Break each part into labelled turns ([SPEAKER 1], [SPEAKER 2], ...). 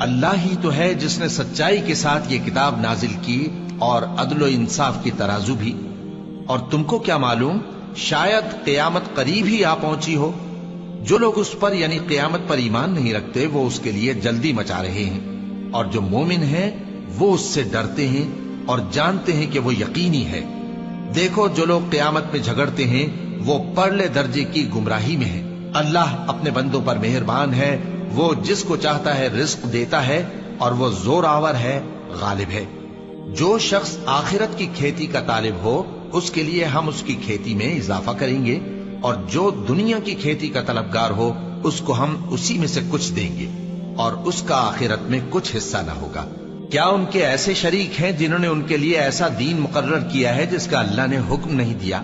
[SPEAKER 1] اللہ ہی تو ہے جس نے سچائی کے ساتھ یہ کتاب نازل کی اور عدل و انصاف کی ترازو بھی. اور تم کو کیا معلوم، شاید قیامت قریب ہی آ پہنچی ہو. جو لوگ اس پر یعنی قیامت پر ایمان نہیں رکھتے وہ اس کے لیے جلدی مچا رہے ہیں، اور جو مومن ہیں وہ اس سے ڈرتے ہیں اور جانتے ہیں کہ وہ یقینی ہے. دیکھو جو لوگ قیامت میں جھگڑتے ہیں وہ پرلے درجے کی گمراہی میں ہیں. اللہ اپنے بندوں پر مہربان ہے، وہ جس کو چاہتا ہے رزق دیتا ہے اور وہ زور آور ہے، غالب ہے. جو شخص آخرت کی کھیتی کا طالب ہو اس کے لیے ہم اس کی کھیتی میں اضافہ کریں گے، اور جو دنیا کی کھیتی کا طلبگار ہو اس کو ہم اسی میں سے کچھ دیں گے، اور اس کا آخرت میں کچھ حصہ نہ ہوگا. کیا ان کے ایسے شریک ہیں جنہوں نے ان کے لیے ایسا دین مقرر کیا ہے جس کا اللہ نے حکم نہیں دیا؟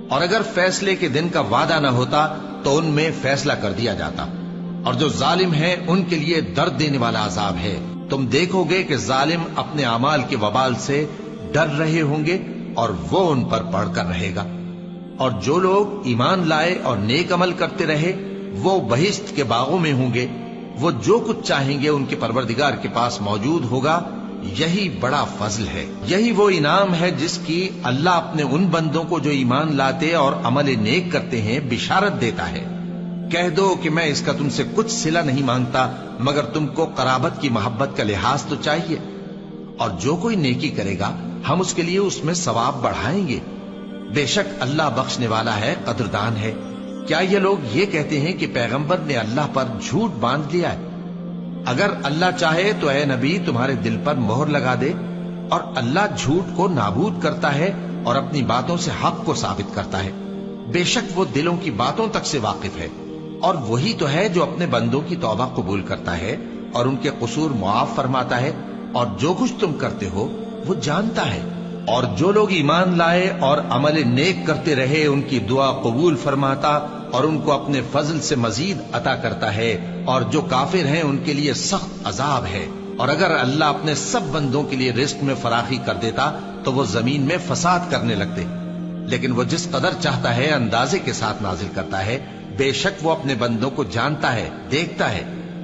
[SPEAKER 1] اور اگر فیصلے کے دن کا وعدہ نہ ہوتا تو ان میں فیصلہ کر دیا جاتا. اور جو ظالم ہیں ان کے لیے درد دینے والا عذاب ہے. تم دیکھو گے کہ ظالم اپنے اعمال کے وبال سے ڈر رہے ہوں گے اور وہ ان پر پڑھ کر رہے گا. اور جو لوگ ایمان لائے اور نیک عمل کرتے رہے وہ بہشت کے باغوں میں ہوں گے. وہ جو کچھ چاہیں گے ان کے پروردگار کے پاس موجود ہوگا. یہی بڑا فضل ہے، یہی وہ انعام ہے جس کی اللہ اپنے ان بندوں کو جو ایمان لاتے اور عمل نیک کرتے ہیں بشارت دیتا ہے. کہہ دو کہ میں اس کا تم سے کچھ صلہ نہیں مانگتا مگر تم کو قرابت کی محبت کا لحاظ تو چاہیے. اور جو کوئی نیکی کرے گا ہم اس کے لیے اس میں ثواب بڑھائیں گے. بے شک اللہ بخشنے والا ہے، قدردان ہے. کیا یہ لوگ یہ کہتے ہیں کہ پیغمبر نے اللہ پر جھوٹ باندھ لیا ہے؟ اگر اللہ چاہے تو اے نبی تمہارے دل پر مہر لگا دے، اور اللہ جھوٹ کو نابود کرتا ہے اور اپنی باتوں سے حق کو ثابت کرتا ہے. بے شک وہ دلوں کی باتوں تک سے واقف ہے، اور وہی تو ہے جو اپنے بندوں کی توبہ قبول کرتا ہے اور ان کے قصور معاف فرماتا ہے، اور جو کچھ تم کرتے ہو وہ جانتا ہے. اور جو لوگ ایمان لائے اور عمل نیک کرتے رہے ان کی دعا قبول فرماتا اور ان کو اپنے فضل سے مزید عطا کرتا ہے. اور جو کافر ہیں ان کے لیے سخت عذاب ہے. اور اگر اللہ اپنے سب بندوں کے لیے رزق میں فراخی کر دیتا تو وہ زمین میں فساد کرنے لگتے، لیکن وہ جس قدر چاہتا ہے اندازے کے ساتھ نازل کرتا ہے. بے شک وہ اپنے بندوں کو جانتا ہے، دیکھتا ہے.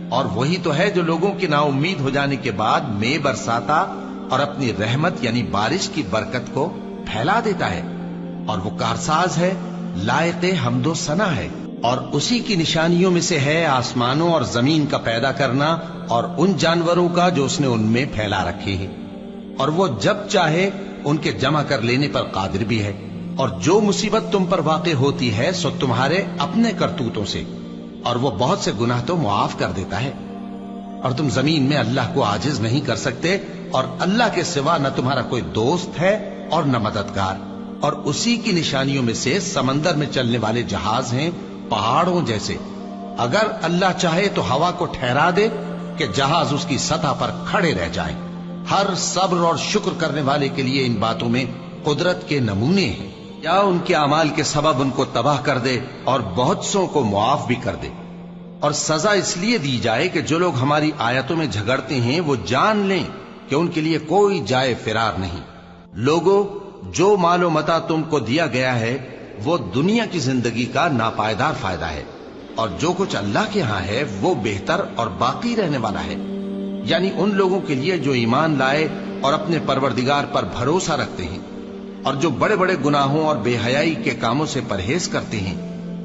[SPEAKER 1] اور وہی تو ہے جو لوگوں کی نا امید ہو جانے کے بعد مے برساتا اور اپنی رحمت یعنی بارش کی برکت کو پھیلا دیتا ہے. اور وہ کارساز ہے، لائق حمد و ثنا ہے. اور اسی کی نشانیوں میں سے ہے آسمانوں اور زمین کا پیدا کرنا اور ان جانوروں کا جو اس نے ان میں پھیلا رکھے ہیں. اور وہ جب چاہے ان کے جمع کر لینے پر قادر بھی ہے. اور جو مصیبت تم پر واقع ہوتی ہے سو تمہارے اپنے کرتوتوں سے، اور وہ بہت سے گناہ تو معاف کر دیتا ہے. اور تم زمین میں اللہ کو عاجز نہیں کر سکتے، اور اللہ کے سوا نہ تمہارا کوئی دوست ہے اور نہ مددگار. اور اسی کی نشانیوں میں سے سمندر میں چلنے والے جہاز ہیں پہاڑوں جیسے. اگر اللہ چاہے تو ہوا کو ٹھہرا دے کہ جہاز اس کی سطح پر کھڑے رہ جائیں. ہر صبر اور شکر کرنے والے کے لیے ان باتوں میں قدرت کے نمونے ہیں. یا ان کے اعمال کے سبب ان کو تباہ کر دے اور بہت سو کو معاف بھی کر دے. اور سزا اس لیے دی جائے کہ جو لوگ ہماری آیتوں میں جھگڑتے ہیں وہ جان لیں کہ ان کے لیے کوئی جائے فرار نہیں. لوگوں، جو مال و متاع تم کو دیا گیا ہے وہ دنیا کی زندگی کا ناپائیدار فائدہ ہے، اور جو کچھ اللہ کے ہاں ہے وہ بہتر اور باقی رہنے والا ہے. یعنی ان لوگوں کے لیے جو ایمان لائے اور اپنے پروردگار پر بھروسہ رکھتے ہیں، اور جو بڑے بڑے گناہوں اور بے حیائی کے کاموں سے پرہیز کرتے ہیں،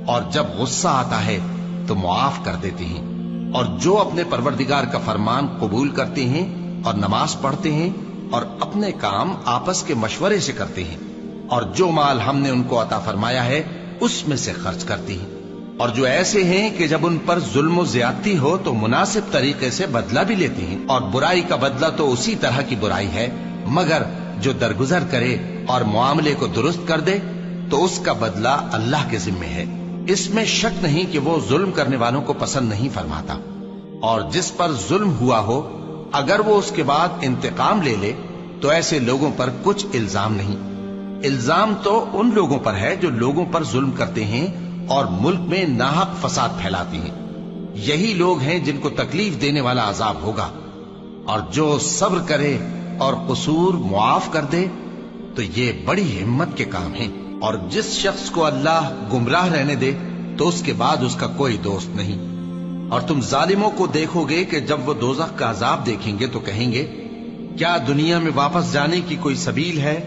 [SPEAKER 1] اور جب غصہ آتا ہے تو معاف کر دیتے ہیں. اور جو اپنے پروردگار کا فرمان قبول کرتے ہیں اور نماز پڑھتے ہیں اور اپنے کام آپس کے مشورے سے کرتے ہیں، اور جو مال ہم نے ان کو عطا فرمایا ہے اس میں سے خرچ کرتے ہیں. اور جو ایسے ہیں کہ جب ان پر ظلم و زیادتی ہو تو مناسب طریقے سے بدلہ بھی لیتے ہیں. اور برائی کا بدلہ تو اسی طرح کی برائی ہے، مگر جو درگزر کرے اور معاملے کو درست کر دے تو اس کا بدلہ اللہ کے ذمے ہے. اس میں شک نہیں کہ وہ ظلم کرنے والوں کو پسند نہیں فرماتا. اور جس پر ظلم ہوا ہو اگر وہ اس کے بعد انتقام لے لے تو ایسے لوگوں پر کچھ الزام نہیں. الزام تو ان لوگوں پر ہے جو لوگوں پر ظلم کرتے ہیں اور ملک میں ناحق فساد پھیلاتے ہیں. یہی لوگ ہیں جن کو تکلیف دینے والا عذاب ہوگا. اور جو صبر کرے اور قصور معاف کر دے تو یہ بڑی ہمت کے کام ہیں. اور جس شخص کو اللہ گمراہ رہنے دے تو اس کے بعد اس کا کوئی دوست نہیں. اور تم ظالموں کو دیکھو گے کہ جب وہ دوزخ کا عذاب دیکھیں گے تو کہیں گے کیا دنیا میں واپس جانے کی کوئی سبیل ہے؟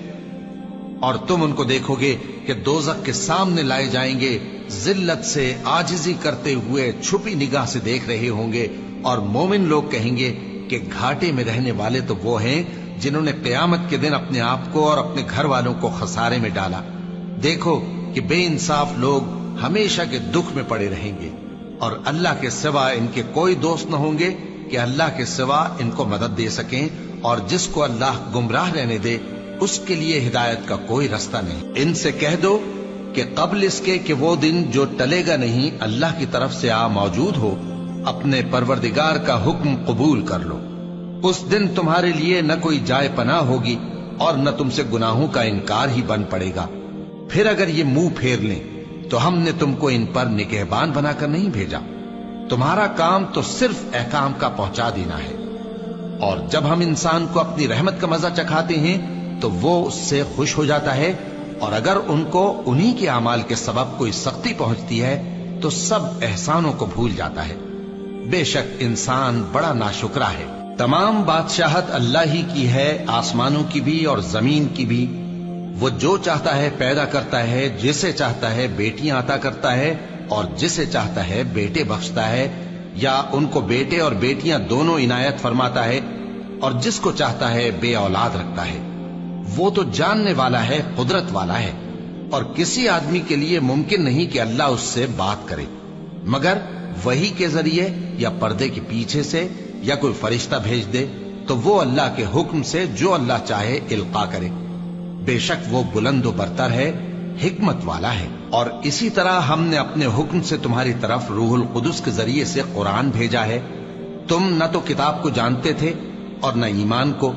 [SPEAKER 1] اور تم ان کو دیکھو گے کہ دوزخ کے سامنے لائے جائیں گے، ذلت سے عاجزی کرتے ہوئے چھپی نگاہ سے دیکھ رہے ہوں گے، اور مومن لوگ کہیں گے کہ گھاٹے میں رہنے والے تو وہ ہیں جنہوں نے قیامت کے دن اپنے آپ کو اور اپنے گھر والوں کو خسارے میں ڈالا۔ دیکھو کہ بے انصاف لوگ ہمیشہ کے دکھ میں پڑے رہیں گے، اور اللہ کے سوا ان کے کوئی دوست نہ ہوں گے کہ اللہ کے سوا ان کو مدد دے سکیں، اور جس کو اللہ گمراہ رہنے دے اس کے لیے ہدایت کا کوئی رستہ نہیں۔ ان سے کہہ دو کہ قبل اس کے کہ وہ دن جو ٹلے گا نہیں اللہ کی طرف سے آ موجود ہو، اپنے پروردگار کا حکم قبول کر لو۔ اس دن تمہارے لیے نہ کوئی جائے پناہ ہوگی اور نہ تم سے گناہوں کا انکار ہی بن پڑے گا۔ پھر اگر یہ منہ پھیر لیں تو ہم نے تم کو ان پر نگہبان بنا کر نہیں بھیجا، تمہارا کام تو صرف احکام کا پہنچا دینا ہے۔ اور جب ہم انسان کو اپنی رحمت کا مزہ چکھاتے ہیں تو وہ اس سے خوش ہو جاتا ہے، اور اگر ان کو انہی کے اعمال کے سبب کوئی سختی پہنچتی ہے تو سب احسانوں کو بھول جاتا ہے۔ بے شک انسان بڑا ناشکرا ہے۔ تمام بادشاہت اللہ ہی کی ہے، آسمانوں کی بھی اور زمین کی بھی۔ وہ جو چاہتا ہے پیدا کرتا ہے، جسے چاہتا ہے بیٹیاں عطا کرتا ہے اور جسے چاہتا ہے بیٹے بخشتا ہے، یا ان کو بیٹے اور بیٹیاں دونوں عنایت فرماتا ہے، اور جس کو چاہتا ہے بے اولاد رکھتا ہے۔ وہ تو جاننے والا ہے، قدرت والا ہے، اور کسی آدمی کے لیے ممکن نہیں کہ اللہ اس سے بات کرے مگر وحی کے ذریعے یا پردے کے پیچھے سے، یا کوئی فرشتہ بھیج دے تو وہ اللہ کے حکم سے جو اللہ چاہے القا کرے۔ بے شک وہ بلند و برتر ہے، حکمت والا ہے۔ اور اسی طرح ہم نے اپنے حکم سے تمہاری طرف روح القدس کے ذریعے سے قرآن بھیجا ہے۔ تم نہ تو کتاب کو جانتے تھے اور نہ ایمان کو،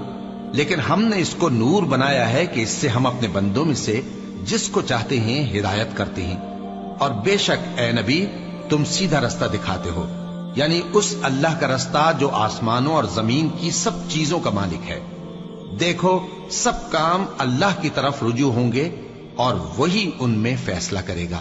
[SPEAKER 1] لیکن ہم نے اس کو نور بنایا ہے کہ اس سے ہم اپنے بندوں میں سے جس کو چاہتے ہیں ہدایت کرتے ہیں۔ اور بے شک اے نبی تم سیدھا رستہ دکھاتے ہو، یعنی اس اللہ کا رستہ جو آسمانوں اور زمین کی سب چیزوں کا مالک ہے۔ دیکھو سب کام اللہ کی طرف رجوع ہوں گے اور وہی ان میں فیصلہ کرے گا۔